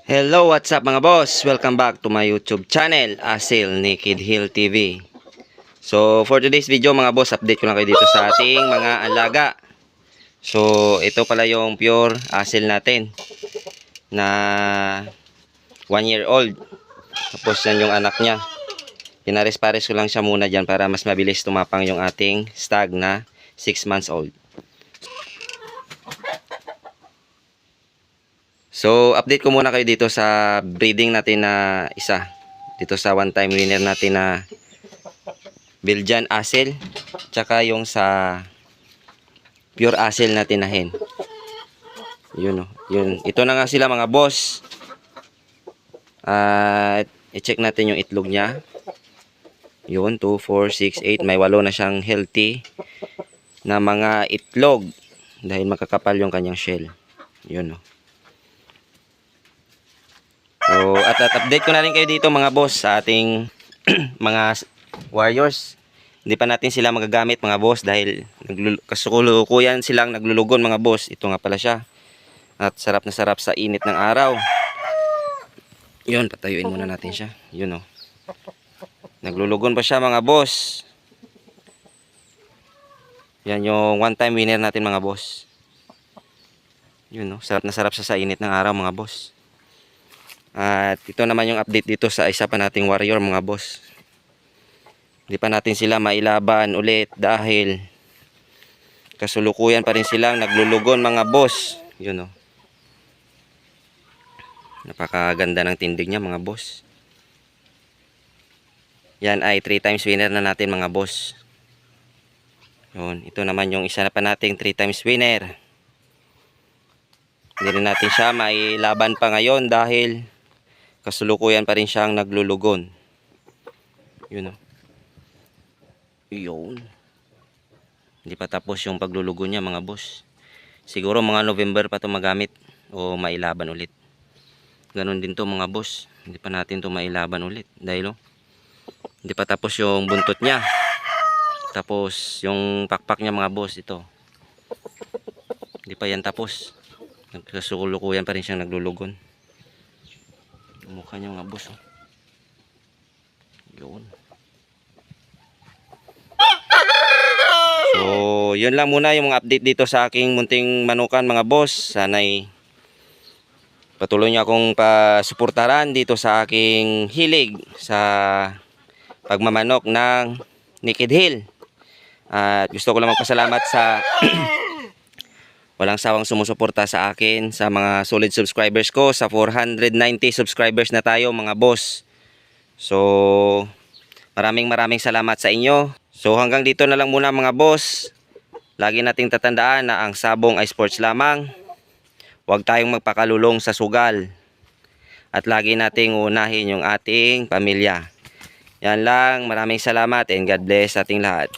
Hello, what's up mga boss? Welcome back to my YouTube channel, Asil Naked Hill TV. So, for today's video mga boss, update ko lang kayo dito sa ating mga alaga. So, ito pala yung pure Asil natin na 1 year old. Tapos yan yung anak niya. Pinares-pares ko lang siya muna dyan para mas mabilis tumapang yung ating stag na 6 months old. So, update ko muna kayo dito sa breeding natin na isa. Dito sa one-time winner natin na Belgian Asil. Tsaka yung sa pure Asil natin na hen. Yun o. Yun. Ito na nga sila mga boss. At i-check natin yung itlog niya. Yun, 2, 4, 6, 8. May 8 na siyang healthy na mga itlog. Dahil makakapal yung kanyang shell. Yun o. So, at update ko na rin kayo dito mga boss sa ating mga warriors. Hindi pa natin sila magagamit mga boss dahil kasukulukuyan silang naglulugon mga boss. Ito nga pala siya. At sarap na sarap sa init ng araw. Yun, patayuin muna natin siya. Yun o. Naglulugon pa siya mga boss. Yan yung one time winner natin mga boss. Yun o, sarap na sarap siya sa init ng araw mga boss. At ito naman yung update dito sa isa pa nating warrior mga boss. Hindi pa natin sila mailaban ulit dahil kasulukuyan pa rin silang naglulugon mga boss. Yun o. Napakaganda ng tindig niya mga boss. Yan ay 3 times winner na natin mga boss. Yun. Ito naman yung isa na pa nating 3 times winner. Hindi rin natin siya mailaban pa ngayon dahil kasulukuyan pa rin siyang naglulugon. Yun o. Yun. Hindi pa tapos yung paglulugon niya mga boss. Siguro mga November pa ito magamit o mailaban ulit. Ganon din to mga boss. Hindi pa natin to mailaban ulit. Dahil hindi pa tapos yung buntot niya. Tapos yung pakpak niya mga boss ito. Hindi pa yan tapos. Kasulukuyan pa rin siyang naglulugon. Mukha niya mga boss oh. Yun. So yun lang muna yung mga update dito sa aking munting manukan mga boss. Sana'y patuloy niyo akong pasuportaran dito sa aking hilig sa pagmamanok ng Naked Hill. At gusto ko lang magpasalamat sa walang sawang sumusuporta sa akin, sa mga solid subscribers ko. Sa 490 subscribers na tayo mga boss. So maraming salamat sa inyo. So hanggang dito na lang muna mga boss. Lagi nating tatandaan na ang sabong ay sports lamang. Huwag tayong magpakalulong sa sugal. At lagi nating unahin yung ating pamilya. Yan lang. Maraming salamat and God bless ating lahat.